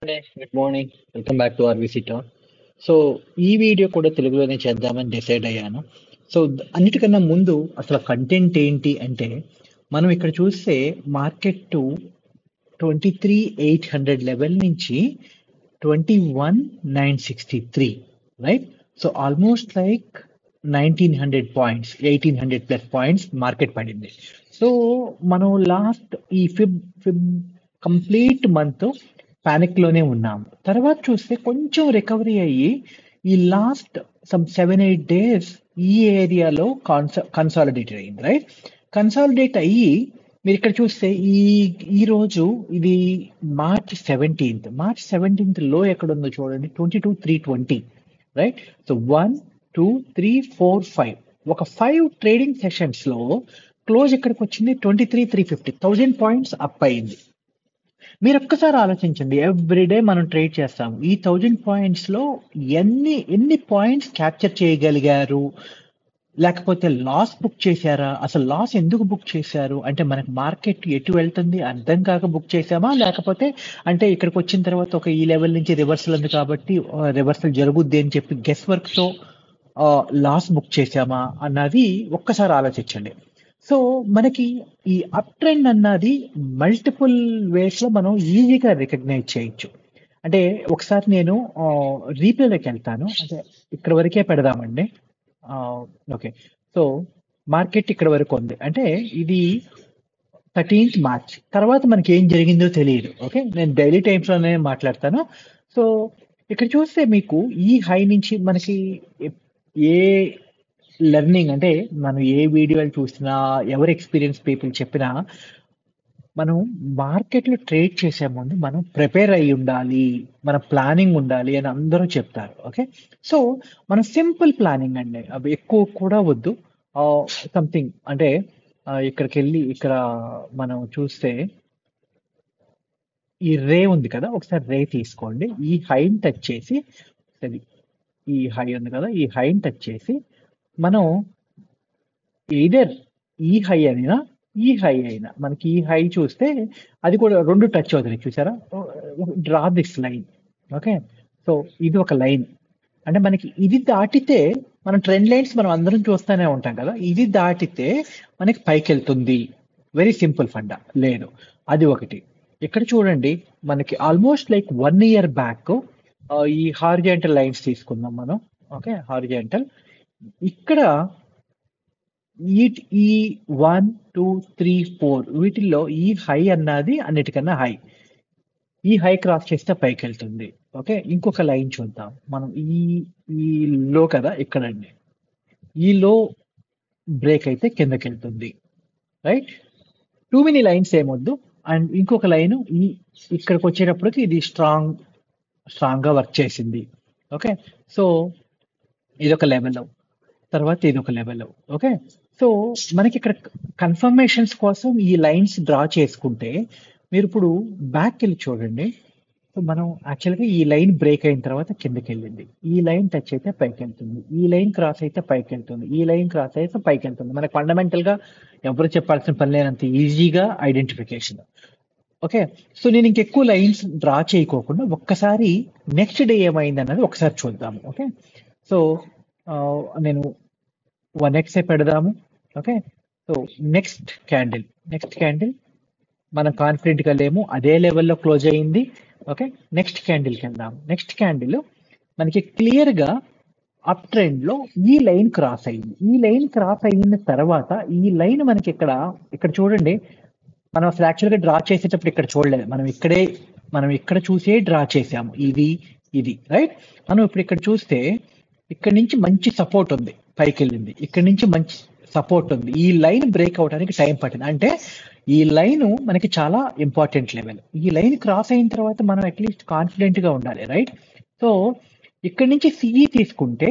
Good morning. Welcome back to RVC talk. So ఈ video కూడా తెలుగులోనే చేద్దామని డిసైడ్ అయ్యాను. సో అన్నిటికన్నా ముందు అసలు కంటెంట్ ఏంటి అంటే, మనం ఇక్కడ చూస్తే మార్కెట్ 23,800 లెవెల్ నుంచి 21,963, right? So almost like 1,900 points, 1,800 plus points market పడింది. సో మనం లాస్ట్ ఈ ఫిబ్ కంప్లీట్ మంత్ పానిక్ లోనే ఉన్నాము. తర్వాత చూస్తే కొంచెం రికవరీ అయ్యి ఈ లాస్ట్ సమ్ 7-8 డేస్ ఈ ఏరియాలో కన్సాలిడేట్ అయ్యింది, రైట్? కన్సాలిడేట్ అయ్యి మీరు ఇక్కడ చూస్తే ఈ రోజు ఇది మార్చ్ 17th లో ఎక్కడ ఉందో చూడండి, 22,320, రైట్? సో 1, 2, 3, 4, 5 ఒక 5 ట్రేడింగ్ సెషన్స్ లో క్లోజ్ ఎక్కడికి వచ్చింది? 23,350, 1000 పాయింట్స్ అప్ అయింది. మీరు ఒక్కసారి ఆలోచించండి, ఎవ్రీడే మనం ట్రేడ్ చేస్తాము. ఈ 1000 పాయింట్స్ లో ఎన్ని పాయింట్స్ క్యాప్చర్ చేయగలిగారు? లేకపోతే లాస్ బుక్ చేశారా? అసలు లాస్ ఎందుకు బుక్ చేశారు అంటే, మనకి మార్కెట్ ఎటు వెళ్తుంది అర్థం కాక బుక్ చేశామా, లేకపోతే అంటే ఇక్కడికి వచ్చిన తర్వాత ఒక ఈ లెవెల్ నుంచి రివర్సల్ ఉంది కాబట్టి రివర్సల్ జరుగుద్ది అని చెప్పి గెస్ వర్క్ తో లాస్ బుక్ చేశామా అన్నది ఒక్కసారి ఆలోచించండి. సో మనకి ఈ అప్ ట్రెండ్ అన్నది మల్టిపుల్ వేస్ లో మనం ఈజీగా రికగ్నైజ్ చేయొచ్చు. అంటే ఒకసారి నేను రీప్లేలోకి వెళ్తాను, అంటే ఇక్కడ వరకే పెడదామండి. ఓకే, సో మార్కెట్ ఇక్కడ వరకు ఉంది అంటే ఇది 13th మార్చ్. తర్వాత మనకి ఏం జరిగిందో తెలియదు. ఓకే, నేను డైలీ టైమ్స్ లోనే మాట్లాడతాను. సో ఇక్కడ చూస్తే మీకు ఈ హై నుంచి మనకి ఏ లెర్నింగ్ అంటే, మనం ఏ వీడియోలు చూసినా, ఎవరు ఎక్స్పీరియన్స్ పీపుల్ చెప్పినా, మనం మార్కెట్లో ట్రేడ్ చేసే ముందు మనం ప్రిపేర్ అయి ఉండాలి, మన ప్లానింగ్ ఉండాలి అని అందరూ చెప్తారు. ఓకే, సో మనం సింపుల్ ప్లానింగ్ అండి, అవి ఎక్కువ కూడా వద్దు. సంథింగ్ అంటే ఇక్కడికి వెళ్ళి ఇక్కడ మనం చూస్తే ఈ రే ఉంది కదా, ఒకసారి రే తీసుకోండి. ఈ హైని టచ్ చేసి, ఈ హై ఉంది కదా, ఈ హైని టచ్ చేసి మనం ఎయిదర్ ఈ హై అయినా ఈ హై అయినా, మనకి ఈ హై చూస్తే అది కూడా రెండు టచ్ అవుతుంది, చూసారా? Draw this line. Okay, so ఇది ఒక లైన్ అంటే మనకి ఇది దాటితే, మన ట్రెండ్ లైన్స్ మనం అందరం చూస్తూనే ఉంటాం కదా, ఇది దాటితే మనకి పైకి వెళ్తుంది. Very simple funda. లేదు, అది ఒకటి. ఇక్కడ చూడండి, మనకి ఆల్మోస్ట్ లైక్ 1 year బ్యాక్ ఈ హారిజాంటల్ లైన్స్ తీసుకుందాం మనం. ఓకే, హారిజాంటల్ ఇక్కడ ఈ 1, 2, 3, 4 వీటిల్లో ఈ హై అన్నది అన్నిటికన్నా హై. ఈ హై క్రాస్ చేస్తే పైకి వెళ్తుంది. ఓకే, ఇంకొక లైన్ చూద్దాం మనం. ఈ లో కదా ఇక్కడండి, ఈ లో బ్రేక్ అయితే కిందకి వెళ్తుంది, రైట్? టూ మెనీ లైన్స్ ఏమొద్దు. అండ్ ఇంకొక లైన్ ఇక్కడికి వచ్చేటప్పటికి ఇది స్ట్రాంగ్ గా వర్క్ చేసింది. ఓకే, సో ఇదొక లెవెల్, తర్వాత ఇదొక లెవెల్. ఓకే, సో మనకి ఇక్కడ కన్ఫర్మేషన్స్ కోసం ఈ లైన్స్ డ్రా చేసుకుంటే, మీరు ఇప్పుడు బ్యాక్ వెళ్ళి చూడండి. సో మనం యాక్చువల్గా ఈ లైన్ బ్రేక్ అయిన తర్వాత కిందకి వెళ్ళింది, ఈ లైన్ టచ్ అయితే పైకి వెళ్తుంది, ఈ లైన్ క్రాస్ అయితే పైకి వెళ్తుంది, ఈ లైన్ క్రాస్ అయితే పైకి వెళ్తుంది. మనకు ఫండమెంటల్ గా ఎవరు చెప్పాల్సిన పని లేనంత ఈజీగా ఐడెంటిఫికేషన్. ఓకే, సో నేను ఇంకెక్కువ లైన్స్ డ్రా చేయకోకుండా ఒక్కసారి నెక్స్ట్ డే ఏమైంది అన్నది ఒకసారి చూద్దాము. ఓకే, సో నేను 1x పెడదాము. ఓకే, సో నెక్స్ట్ క్యాండిల్ మనం కాన్ఫిడెంట్ గా లేము, అదే లెవెల్లో క్లోజ్ అయ్యింది. ఓకే, నెక్స్ట్ క్యాండిల్కి వెళ్దాం. నెక్స్ట్ క్యాండిల్ మనకి క్లియర్ గా అప్ ట్రెండ్ లో ఈ లైన్ క్రాస్ అయింది. ఈ లైన్ క్రాస్ అయిన తర్వాత ఈ లైన్ మనకి ఇక్కడ చూడండి, మనం అసలు యాక్చువల్గా డ్రా చేసేటప్పుడు ఇక్కడ చూడలేదు, మనం ఇక్కడ చూసే డ్రా చేసాము. ఇది రైట్. మనం ఇప్పుడు ఇక్కడ చూస్తే ఇక్కడ నుంచి మంచి సపోర్ట్ ఉంది, పైకి వెళ్ళింది. ఇక్కడ నుంచి మంచి సపోర్ట్ ఉంది. ఈ లైన్ బ్రేక్ అవడానికి టైం పట్టింది. అంటే ఈ లైన్ మనకి చాలా ఇంపార్టెంట్ లెవెల్. ఈ లైన్ క్రాస్ అయిన తర్వాత మనం అట్లీస్ట్ కాన్ఫిడెంట్ గా ఉండాలి, రైట్? సో ఇక్కడ నుంచి సిఈ తీసుకుంటే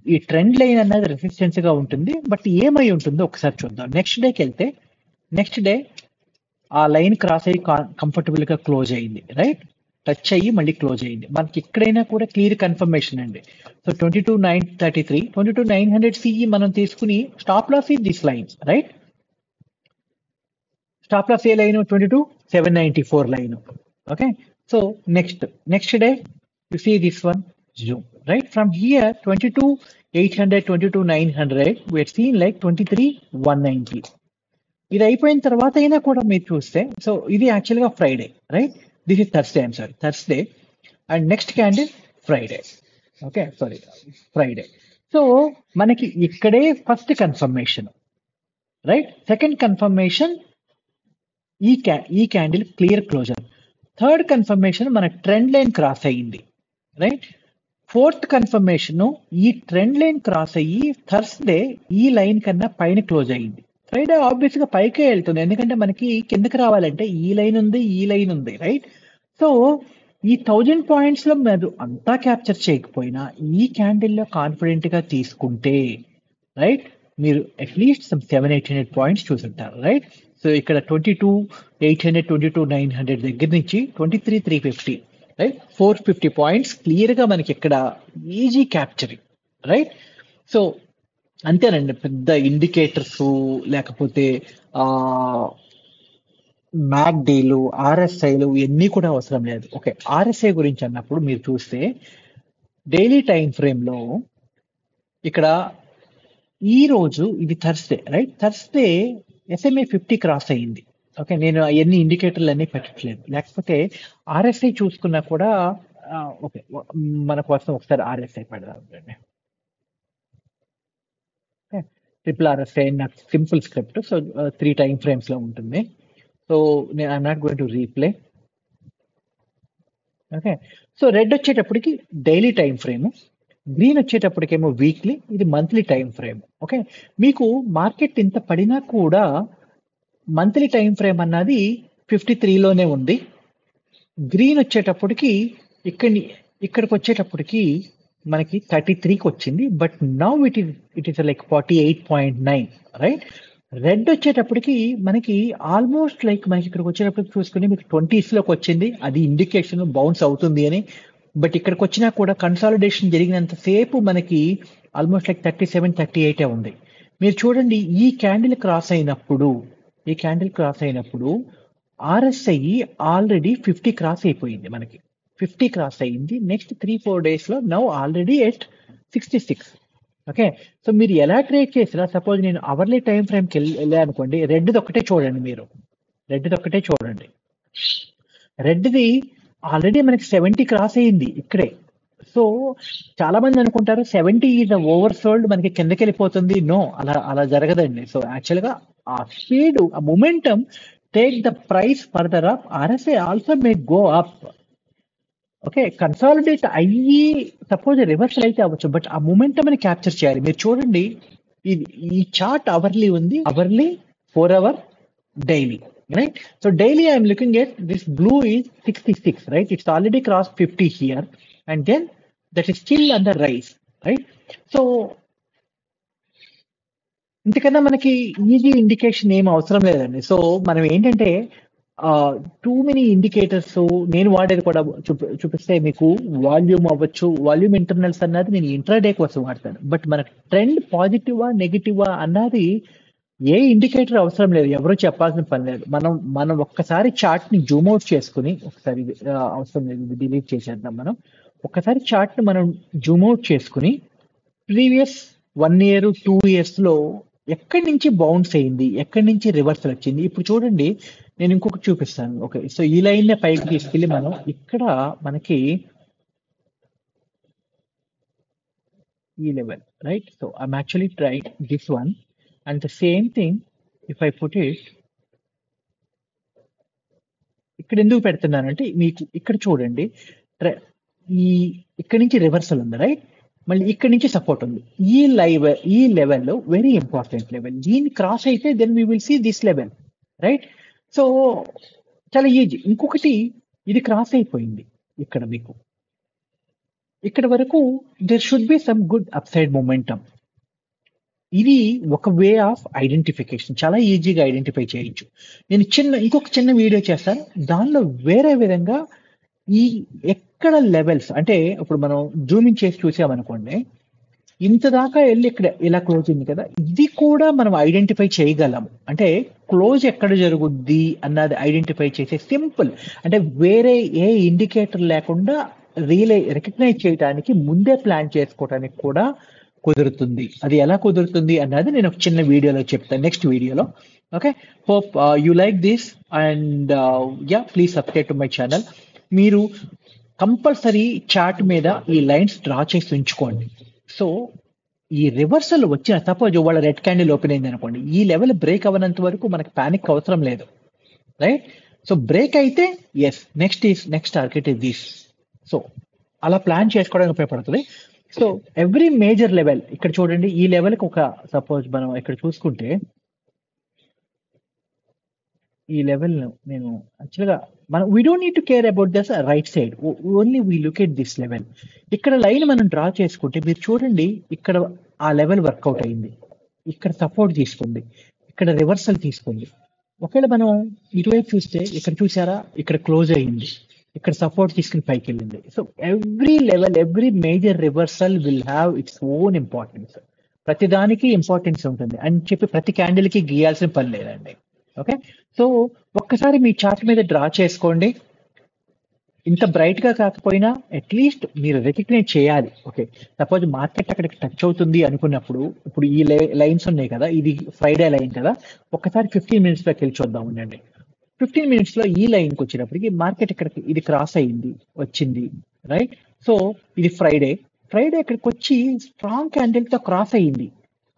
ఈ ట్రెండ్ లైన్ అన్నది రెసిస్టెన్స్ గా ఉంటుంది. బట్ ఏమై ఉంటుందో ఒకసారి చూద్దాం. నెక్స్ట్ డేకి వెళ్తే, నెక్స్ట్ డే ఆ లైన్ క్రాస్ అయ్యి కంఫర్టబుల్ గా క్లోజ్ అయ్యింది, రైట్? టచ్ అయ్యి మళ్ళీ క్లోజ్ అయ్యింది. మనకి ఎక్కడైనా కూడా క్లియర్ కన్ఫర్మేషన్ అండి. సో 22,933, 22,900 సిఈ మనం తీసుకుని stop loss is this line, right? Stop loss ఏ లైన్? 22,794 line. Okay, So next day, you see this one, zoom, right? From here, 22,800, 22,900, we're seeing like 23,190. ఇది అయిపోయిన తర్వాత అయినా కూడా మీరు చూస్తే, సో ఇది యాక్చువల్గా Friday, right? This is Thursday, I'm sorry, Thursday. And next candle Friday. Okay, sorry, Friday. So మనకి ఇక్కడే first confirmation, right? Second confirmation ఈ candle clear closure. Third confirmation మన ట్రెండ్ లైన్ క్రాస్ అయ్యింది, రైట్? ఫోర్త్ కన్ఫర్మేషన్ ఈ trend line cross అయ్యి Thursday ఈ line కన్నా పైన క్లోజ్ అయ్యింది. ఫ్రైడే ఆబ్వియస్ గా పైకే వెళ్తుంది, ఎందుకంటే మనకి కిందకి రావాలంటే ఈ లైన్ ఉంది, రైట్? సో ఈ 1000 పాయింట్స్ లో మీరు అంతా క్యాప్చర్ చేయకపోయినా ఈ క్యాండిల్లో కాన్ఫిడెంట్ గా తీసుకుంటే, రైట్, మీరు అట్లీస్ట్ 700-800 పాయింట్స్ చూసుంటారు, రైట్? సో ఇక్కడ 22,800, 22,900 దగ్గర నుంచి 23,350, రైట్? 450 పాయింట్స్ క్లియర్ గా మనకి ఇక్కడ ఈజీ క్యాప్చరింగ్, రైట్? సో అంతేనండి, పెద్ద ఇండికేటర్స్ లేకపోతే మ్యాక్డీలు, ఆర్ఎస్ఐలు ఇవన్నీ కూడా అవసరం లేదు. ఓకే, ఆర్ఎస్ఐ గురించి అన్నప్పుడు మీరు చూస్తే డైలీ టైం ఫ్రేమ్ లో ఇక్కడ ఈ రోజు ఇది Thursday, right? Thursday SMA 50 cross అయ్యింది. ఓకే, నేను అవన్నీ ఇండికేటర్లు అన్ని పెట్టట్లేదు, లేకపోతే ఆర్ఎస్ఐ చూసుకున్నా కూడా ఓకే, మన కోసం ఒకసారి ఆర్ఎస్ఐ పెడదాం. ట్రిపుల్ ఆర్ఎస్ఐ నాకు simple script, so 3 time frames లో ఉంటుంది. సో నేను I'm not going to replay. Okay, so red వచ్చేటప్పటికి డైలీ టైం ఫ్రేమ్, గ్రీన్ వచ్చేటప్పటికేమో వీక్లీ, ఇది మంత్లీ టైం ఫ్రేమ్. ఓకే, మీకు మార్కెట్ ఇంత పడినా కూడా మంత్లీ టైం ఫ్రేమ్ అన్నది 53లోనే ఉంది. గ్రీన్ వచ్చేటప్పటికి ఇక్కడికి వచ్చేటప్పటికి మనకి 33కి వచ్చింది, but now it is like 48.9, right? Red వచ్చేటప్పటికి మనకి ఆల్మోస్ట్ లైక్ మనకి ఇక్కడికి వచ్చేటప్పటికి చూసుకుని మీకు 20స్లోకి వచ్చింది, అది ఇండికేషన్ బౌన్స్ అవుతుంది అని. బట్ ఇక్కడికి వచ్చినా కూడా కన్సాలిడేషన్ జరిగినంత సేపు మనకి ఆల్మోస్ట్ లైక్ 37-38 ఉంది. మీరు చూడండి, ఈ క్యాండిల్ క్రాస్ అయినప్పుడు ఆర్ఎస్ఐ ఆల్రెడీ 50 క్రాస్ అయిపోయింది, మనకి 50 క్రాస్ అయ్యింది. నెక్స్ట్ 3-4 days లో now already at 66. Okay, so మీరు ఎలా ట్రేడ్ చేసినా, సపోజ్ నేను అవర్లీ టైం ఫ్రేమ్కి వెళ్ళా అనుకోండి, రెడ్ది ఒక్కటే చూడండి, రెడ్ది ఆల్రెడీ మనకి 70 క్రాస్ అయ్యింది ఇక్కడే. సో చాలా మంది అనుకుంటారు 70 ఈజ్ ఓవర్ సోల్డ్, మనకి కిందకి వెళ్ళిపోతుంది. నో, అలా జరగదండి. సో యాక్చువల్గా ఆ స్పీడ్, ఆ momentum take the price further up. RSI also may go up. Okay, consolidate అయ్యి సపోజ్ రివర్సల్ అయితే అవ్వచ్చు, బట్ ఆ మొమెంటం అని క్యాప్చర్ చేయాలి. మీరు చూడండి, ఈ చార్ట్ అవర్లీ ఉంది, hourly, 4 hour, daily, right? So daily I'm looking at this blue is 66, right? It's already cross 50 here, and then that is still under rise, right? So ఇంతకన్నా మనకి easy indication ఏం అవసరం లేదండి. సో మనం ఏంటంటే too many indicators నేను వాడేది కూడా చూపిస్తే మీకు వాల్యూమ్ అవ్వచ్చు, వాల్యూమ్ ఇంటర్నల్స్ అన్నది నేను ఇంట్రాడే కోసం వాడతాను. బట్ మనకు ట్రెండ్ పాజిటివా నెగిటివా అన్నది ఏ ఇండికేటర్ అవసరం లేదు, ఎవరో చెప్పాల్సిన పని లేదు. మనం ఒక్కసారి చార్ట్ ని జూమ్ అవుట్ చేసుకుని, ఒకసారి అవసరం లేదు, డిలీట్ చేసేద్దాం. మనం ఒక్కసారి చార్ట్ ని మనం జూమ్ అవుట్ చేసుకుని ప్రీవియస్ 1 year 2 years లో ఎక్కడి నుంచి బౌన్స్ అయింది, ఎక్కడి నుంచి రివర్సల్ వచ్చింది. ఇప్పుడు చూడండి, నేను ఇంకొకటి చూపిస్తాను. ఓకే, సో ఈ లైన్ పైకి తీసుకెళ్ళి మనం ఇక్కడ మనకి ఈ level, right? So I'm actually tried this one and the same thing if I put it ఇక్కడ. ఎందుకు పెడుతున్నానంటే మీకు ఇక్కడ చూడండి, ఇక్కడ నుంచి రివర్సల్ ఉంది, రైట్? మళ్ళీ ఇక్కడ నుంచి సపోర్ట్ ఉంది. ఈ లెవెల్ వెరీ ఇంపార్టెంట్ లెవెల్. దీన్ని క్రాస్ అయితే then we will see this level, right? So చాలా ఈజీ. ఇంకొకటి, ఇది క్రాస్ అయిపోయింది ఇక్కడ, మీకు ఇక్కడ వరకు there should be some good upside momentum. ఇది ఒక వే ఆఫ్ ఐడెంటిఫికేషన్, చాలా ఈజీగా ఐడెంటిఫై చేయొచ్చు. నేను ఇంకొక చిన్న వీడియో చేస్తాను, దానిలో వేరే విధంగా ఈ ఎక్కడ లెవెల్స్ అంటే ఇప్పుడు మనం జూమింగ్ చేసి చూసామనుకోండి, ఇంత దాకా వెళ్ళి ఇక్కడ ఇలా క్లోజ్ ఉంది కదా, ఇది కూడా మనం ఐడెంటిఫై చేయగలం. అంటే క్లోజ్ ఎక్కడ జరుగుద్ది అన్నది ఐడెంటిఫై చేసే సింపుల్, అంటే వేరే ఏ ఇండికేటర్ లేకుండా రికగ్నైజ్ చేయడానికి ముందే ప్లాన్ చేసుకోవడానికి కూడా కుదురుతుంది. అది ఎలా కుదురుతుంది అన్నది నేను ఒక చిన్న వీడియోలో చెప్తాను, నెక్స్ట్ వీడియోలో. Okay, hope you like this and yeah, please subscribe to my channel. మీరు కంపల్సరీ చార్ట్ మీద ఈ లైన్స్ డ్రా చేసి ఉంచుకోండి. సో ఈ రివర్సల్ వచ్చిన, సపోజ్ వాళ్ళ రెడ్ క్యాండిల్ ఓపెన్ అయింది అనుకోండి, ఈ లెవెల్ బ్రేక్ అవ్వనంత వరకు మనకి పానిక్ అవసరం లేదు, రైట్? సో బ్రేక్ అయితే yes, next target is this. So అలా ప్లాన్ చేసుకోవడానికి ఉపయోగపడుతుంది. సో ఎవ్రీ మేజర్ లెవెల్, ఇక్కడ చూడండి ఈ లెవెల్కి ఒక, సపోజ్ మనం ఇక్కడ చూసుకుంటే ఈ లెవెల్ నేను యాక్చువల్గా మనం we don't need to care about this right side, only we look at this level. ఇక్కడ లైన్ మనం డ్రా చేసుకుంటే మీరు చూడండి, ఇక్కడ ఆ లెవెల్ వర్కౌట్ అయింది, ఇక్కడ సపోర్ట్ తీసుకుంది, ఇక్కడ రివర్సల్ తీసుకుంది. ఒకవేళ మనం ఇటువైపు చూస్తే ఇక్కడ చూసారా, ఇక్కడ క్లోజ్ అయ్యింది, ఇక్కడ సపోర్ట్ తీసుకుని పైకి వెళ్ళింది. So every level, every major reversal will have its own importance. ప్రతి దానికి ఇంపార్టెన్స్ ఉంటుంది అని చెప్పి ప్రతి క్యాండిల్కి గీయాల్సిన పని లేదండి. ఓకే, సో ఒక్కసారి మీ చార్ట్ మీద డ్రా చేసుకోండి. ఇంత బ్రైట్ గా కాకపోయినా అట్లీస్ట్ మీరు రికగ్నైజ్ చేయాలి. ఓకే, సపోజ్ మార్కెట్ అక్కడికి టచ్ అవుతుంది అనుకున్నప్పుడు, ఇప్పుడు ఈ లైన్స్ ఉన్నాయి కదా, ఇది ఫ్రైడే లైన్ కదా, ఒక్కసారి 15 minutes లోకి వెళ్ళి చూద్దాం ఉండండి. 15 minutes లో ఈ లైన్కి వచ్చినప్పటికి మార్కెట్ ఇక్కడికి ఇది క్రాస్ అయ్యింది, వచ్చింది, రైట్? సో ఇది ఫ్రైడే ఇక్కడికి వచ్చి స్ట్రాంగ్ క్యాండిల్ తో క్రాస్ అయ్యింది,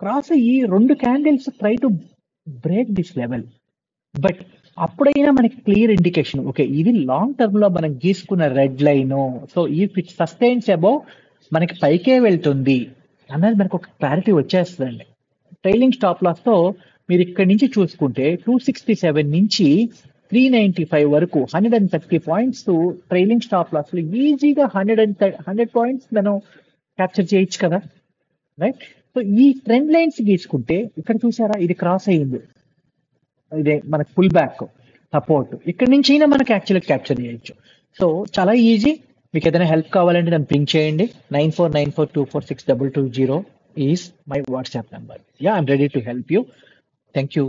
క్రాస్ అయ్యి 2 candles try to break this level. But అప్పుడైనా మనకి క్లియర్ ఇండికేషన్, ఓకే ఇది లాంగ్ టర్మ్ లో మనం గీసుకున్న red line, so if it sustains above మనకి పైకే వెళ్తుంది అన్నది మనకు ఒక క్లారిటీ వచ్చేస్తుందండి. ట్రైలింగ్ స్టాప్ లాస్ తో మీరు ఇక్కడ నుంచి చూసుకుంటే 267 నుంచి 395 వరకు 130 points ట్రైలింగ్ స్టాప్ లాస్ లో ఈజీగా 100 points మనం క్యాప్చర్ చేయొచ్చు కదా, రైట్? సో ఈ ట్రెండ్ లైన్స్ గీసుకుంటే ఇక్కడ చూసారా, ఇది క్రాస్ అయ్యింది, ఇదే మనకు పుల్ బ్యాక్ సపోర్ట్, ఇక్కడ నుంచి అయినా మనకి యాక్చువల్గా క్యాప్చర్ చేయొచ్చు. సో చాలా ఈజీ. మీకు ఏదైనా హెల్ప్ కావాలంటే నన్ను పింక్ చేయండి. 9494246220 is my WhatsApp number. Yeah, I'm ready to help you. Thank you.